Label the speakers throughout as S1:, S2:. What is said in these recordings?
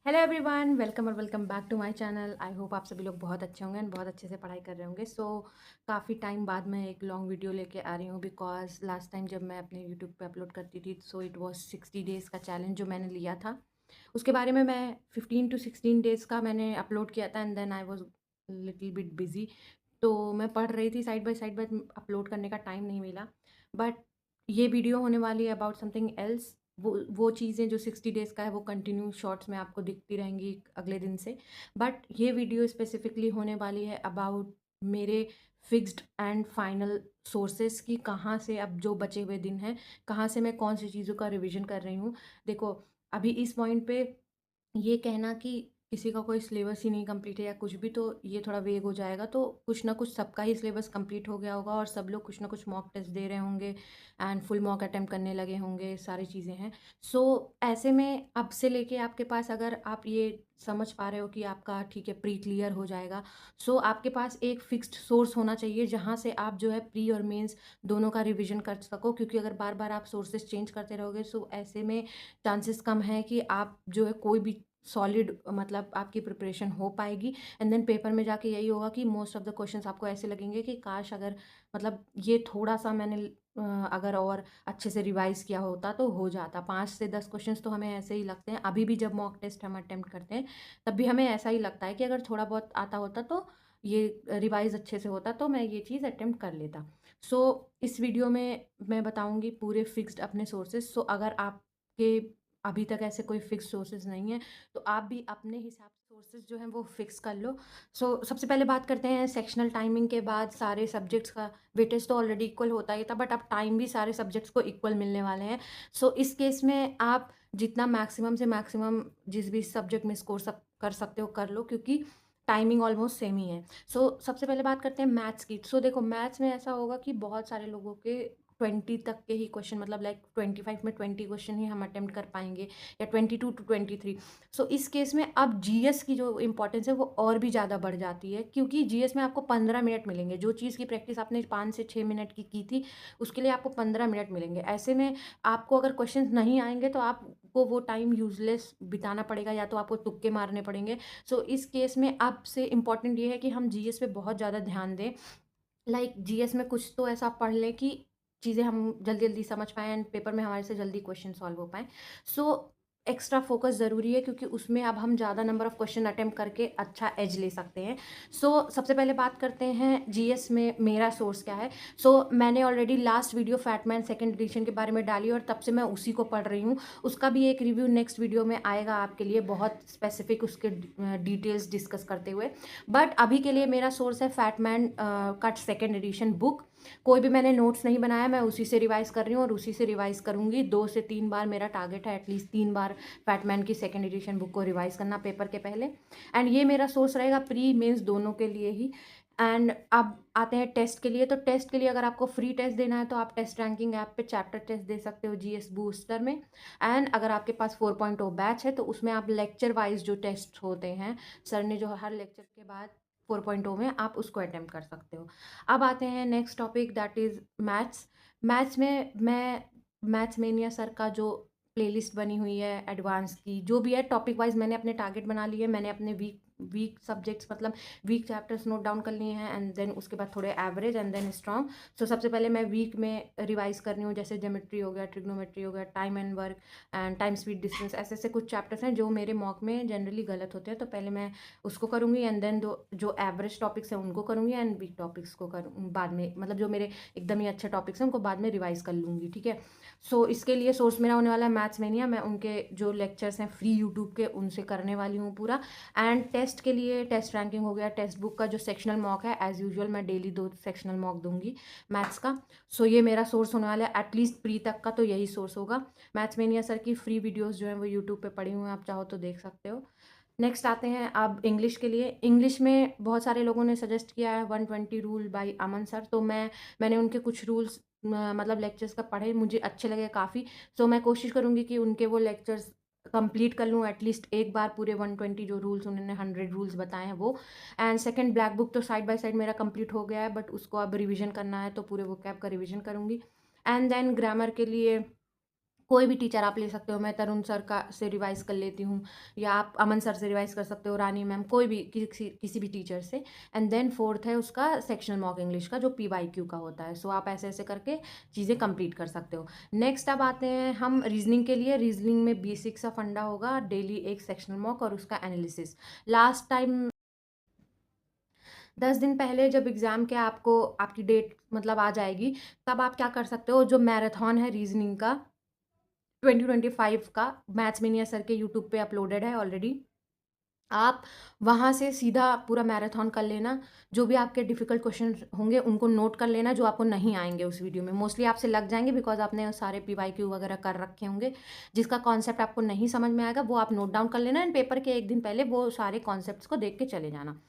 S1: Hello everyone, welcome और welcome back to my channel. I hope आप सभी लोग बहुत अच्छे होंगे एंड बहुत अच्छे से पढ़ाई कर रहे होंगे। काफ़ी टाइम बाद मैं एक लॉन्ग वीडियो लेके आ रही हूँ बिकॉज लास्ट टाइम जब मैं अपने यूट्यूब पे अपलोड करती थी इट वाज 60 डेज़ का चैलेंज जो मैंने लिया था। उसके बारे में मैं 15 टू 16 डेज़ का मैंने अपलोड किया था and then I was little bit busy. तो मैं पढ़ रही थी side by side, but upload करने का टाइम नहीं मिला। बट ये वीडियो होने वाली है अबाउट समथिंग एल्स। वो चीज़ें जो 60 डेज़ का है वो कंटिन्यू शॉर्ट्स में आपको दिखती रहेंगी अगले दिन से। बट ये वीडियो स्पेसिफिकली होने वाली है अबाउट मेरे फिक्स्ड एंड फाइनल सोर्सेस की, कहाँ से अब जो बचे हुए दिन हैं, कहाँ से मैं कौन सी चीज़ों का रिविज़न कर रही हूँ। देखो, अभी इस पॉइंट पे ये कहना कि किसी का कोई सिलेबस ही नहीं कंप्लीट है या कुछ भी, तो ये थोड़ा वेग हो जाएगा। तो कुछ ना कुछ सबका ही सिलेबस कंप्लीट हो गया होगा और सब लोग कुछ ना कुछ मॉक टेस्ट दे रहे होंगे एंड फुल मॉक अटेम्प्ट करने लगे होंगे, सारी चीज़ें हैं। सो ऐसे में अब से लेके आपके पास, अगर आप ये समझ पा रहे हो कि आपका ठीक है प्री क्लियर हो जाएगा, सो आपके पास एक फिक्स्ड सोर्स होना चाहिए जहाँ से आप जो है प्री और मेंस दोनों का रिवीजन कर सको। क्योंकि अगर बार बार आप सोर्सेज चेंज करते रहोगे, सो ऐसे में चांसेस कम है कि आप जो है कोई भी सॉलिड, मतलब आपकी प्रिपरेशन हो पाएगी। एंड देन पेपर में जाके यही होगा कि मोस्ट ऑफ द क्वेश्चंस आपको ऐसे लगेंगे कि काश अगर, मतलब ये थोड़ा सा मैंने अगर और अच्छे से रिवाइज किया होता तो हो जाता। 5 से 10 क्वेश्चंस तो हमें ऐसे ही लगते हैं, अभी भी जब मॉक टेस्ट हम अटेम्प्ट करते हैं तब भी हमें ऐसा ही लगता है कि अगर थोड़ा बहुत आता होता तो ये रिवाइज अच्छे से होता तो मैं ये चीज़ अटेम्प्ट कर लेता। सो इस वीडियो में मैं बताऊंगी पूरे फिक्स्ड अपने सोर्सेज। सो अगर आपके अभी तक ऐसे कोई फिक्स सोर्सेज नहीं है तो आप भी अपने हिसाब से सोर्सेज जो हैं वो फिक्स कर लो। सबसे पहले बात करते हैं सेक्शनल टाइमिंग के बाद सारे सब्जेक्ट्स का वेटेज तो ऑलरेडी इक्वल होता ही था, बट अब टाइम भी सारे सब्जेक्ट्स को इक्वल मिलने वाले हैं। इस केस में आप जितना मैक्सिमम से मैक्सिमम जिस भी सब्जेक्ट में स्कोर कर सकते हो कर लो, क्योंकि टाइमिंग ऑलमोस्ट सेम ही है। सबसे पहले बात करते हैं मैथ्स की। देखो, मैथ्स में ऐसा होगा कि बहुत सारे लोगों के 20 तक के ही क्वेश्चन, मतलब लाइक 25 में 20 क्वेश्चन ही हम अटेम्प्ट कर पाएंगे, या 22 टू 23। इस केस में अब जीएस की जो इंपॉर्टेंस है वो और भी ज़्यादा बढ़ जाती है, क्योंकि जीएस में आपको 15 मिनट मिलेंगे। जो चीज़ की प्रैक्टिस आपने 5 से 6 मिनट की थी, उसके लिए आपको 15 मिनट मिलेंगे। ऐसे में आपको अगर क्वेश्चन नहीं आएंगे तो आपको वो टाइम यूजलेस बिताना पड़ेगा, या तो आपको तुक्के मारने पड़ेंगे। इस केस में अब से इम्पॉर्टेंट ये है कि हम जीएस पे बहुत ज़्यादा ध्यान दें। लाइक जीएस में कुछ तो ऐसा पढ़ लें कि चीज़ें हम जल्दी जल्दी समझ पाएँ एंड पेपर में हमारे से जल्दी क्वेश्चन सॉल्व हो पाएँ। सो एक्स्ट्रा फोकस ज़रूरी है, क्योंकि उसमें अब हम ज़्यादा नंबर ऑफ क्वेश्चन अटेम्प्ट करके अच्छा एज ले सकते हैं। सबसे पहले बात करते हैं जीएस में मेरा सोर्स क्या है। मैंने ऑलरेडी लास्ट वीडियो फैटमैन सेकंड एडिशन के बारे में डाली और तब से मैं उसी को पढ़ रही हूँ। उसका भी एक रिव्यू नेक्स्ट वीडियो में आएगा आपके लिए, बहुत स्पेसिफिक उसके डिटेल्स डिस्कस करते हुए। बट अभी के लिए मेरा सोर्स है फैटमैन का सेकेंड एडिशन बुक। कोई भी मैंने नोट्स नहीं बनाया, मैं उसी से रिवाइज कर रही हूँ और उसी से रिवाइज करूँगी। 2 से 3 बार मेरा टारगेट है, एटलीस्ट 3 बार फैटमैन की सेकेंड एडिशन बुक को रिवाइज करना पेपर के पहले। एंड ये मेरा सोर्स रहेगा प्री मेंस दोनों के लिए ही। एंड अब आते हैं टेस्ट के लिए। टेस्ट के लिए अगर आपको फ्री टेस्ट देना है तो आप टेस्ट रैंकिंग ऐप पे चैप्टर टेस्ट दे सकते हो जीएस बूस्टर में। एंड अगर आपके पास 4.0 बैच है तो उसमें आप लेक्चर वाइज जो टेस्ट होते हैं, सर ने जो हर लेक्चर के बाद 4.0 में आप उसको अटेम्प्ट कर सकते हो। अब आते हैं next topic, that is maths. Maths में मैं मैथ्स मेनिया सर का जो प्लेलिस्ट बनी हुई है एडवांस की, जो भी है टॉपिक वाइज मैंने अपने टारगेट बना लिए। मैंने अपने वीक वीक सब्जेक्ट्स, मतलब वीक चैप्टर्स नोट डाउन कर लिए हैं एंड देन उसके बाद थोड़े एवरेज एंड देन स्ट्रॉन्ग। सबसे पहले मैं वीक में रिवाइज कर रही हूँ, जैसे ज्योमेट्री हो गया, ट्रिग्नोमेट्री हो गया, time and work and time speed distance. ऐसे ऐसे कुछ चैप्टर्स हैं जो मेरे मॉक में जनरली गलत होते हैं, तो पहले मैं उसको करूँगी एंड देन दो जो एवरेज टॉपिक्स हैं उनको करूँगी एंड वीक टॉपिक्स को करूँ बाद में, मतलब जो मेरे एकदम ही अच्छे टॉपिक्स हैं उनको बाद में रिवाइज कर लूँगी, ठीक है। इसके लिए सोर्स मेरा होने वाला है मैथ्स मेनिया। मैं उनके जो लेक्चर्स हैं फ्री यूट्यूब के उनसे करने वाली हूँ पूरा। एंड टेस्ट के लिए टेस्ट रैंकिंग हो गया, टेक्स्ट बुक का जो सेक्शनल मॉक है, एज यूजुअल मैं डेली 2 सेक्शनल मॉक दूंगी मैथ्स का। ये मेरा सोर्स होने वाला है, एटलीस्ट प्री तक का तो यही सोर्स होगा। मैथ्स मेनिया सर की फ्री वीडियोस जो हैं वो यूट्यूब पे पड़ी हुई हैं, आप चाहो तो देख सकते हो। नेक्स्ट आते हैं अब इंग्लिश के लिए। इंग्लिश में बहुत सारे लोगों ने सजेस्ट किया है 120 रूल बाय अमन सर। मैंने उनके कुछ रूल्स, मतलब लेक्चर्स का पढ़े, मुझे अच्छे लगे काफ़ी। मैं कोशिश करूँगी कि उनके वो लेक्चर्स कंप्लीट कर लूँ एटलीस्ट एक बार पूरे 120 जो रूल्स उन्होंने 100 रूल्स बताए हैं वो। एंड सेकंड ब्लैक बुक तो साइड बाय साइड मेरा कंप्लीट हो गया है, बट उसको अब रिवीजन करना है तो पूरे वो कैब का रिवीजन करूँगी। एंड देन ग्रामर के लिए कोई भी टीचर आप ले सकते हो, मैं तरुण सर का से रिवाइज़ कर लेती हूँ या आप अमन सर से रिवाइज़ कर सकते हो, रानी मैम, कोई भी किसी भी टीचर से। एंड देन 4th है उसका सेक्शनल मॉक इंग्लिश का जो पीवाईक्यू का होता है। सो आप ऐसे-ऐसे करके चीज़ें कंप्लीट कर सकते हो। नेक्स्ट अब आते हैं हम रीज़निंग के लिए। रीज़निंग में बेसिक सा फंडा होगा, डेली एक सेक्शनल मॉक और उसका एनालिसिस। लास्ट टाइम 10 दिन पहले जब एग्ज़ाम के आपको आपकी डेट मतलब आ जाएगी, तब आप क्या कर सकते हो, जो मैराथन है रीज़निंग का 2025 का मैथ्स मेनिया सर के यूट्यूब पे अपलोडेड है ऑलरेडी। आप वहाँ से सीधा पूरा मैराथन कर लेना। जो भी आपके डिफ़िकल्ट क्वेश्चंस होंगे उनको नोट कर लेना, जो आपको नहीं आएँगे उस वीडियो में। मोस्टली आपसे लग जाएँगे बिकॉज़ आपने वो सारे पीवाईक्यू वगैरह कर रखे होंगे। जिसका कॉन्सेप्ट आपको नहीं समझ में आएगा वो आप नोट डाउन कर लेना एंड पेपर के 1 दिन पहले वो सारे कॉन्सेप्ट्स को देख के चले जाना।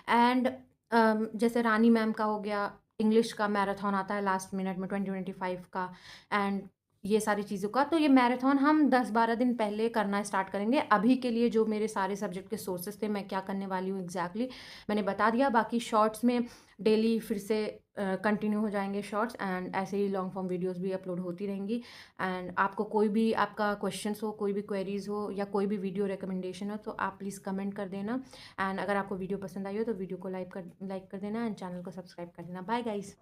S1: एंड जैसे रानी मैम का हो गया, इंग्लिश का मैराथन आता है लास्ट मिनट में 2025 का एंड ये सारी चीज़ों का, तो ये मैराथन हम 10-12 दिन पहले करना स्टार्ट करेंगे। अभी के लिए जो मेरे सारे सब्जेक्ट के सोर्सेज़ थे, मैं क्या करने वाली हूँ एग्ज़ैक्टली मैंने बता दिया। बाकी शॉर्ट्स में डेली फिर से कंटिन्यू हो जाएँगे शॉर्ट्स एंड ऐसे ही लॉन्ग फॉर्म वीडियोज़ भी अपलोड होती रहेंगी। एंड आपको कोई भी आपका क्वेश्चंस हो, कोई भी क्वेरीज़ हो या कोई भी वीडियो रिकमेंडेशन हो, तो आप प्लीज़ कमेंट कर देना। एंड अगर आपको वीडियो पसंद आई हो तो वीडियो को लाइक कर देना एंड चैनल को सब्सक्राइब कर देना। Bye guys.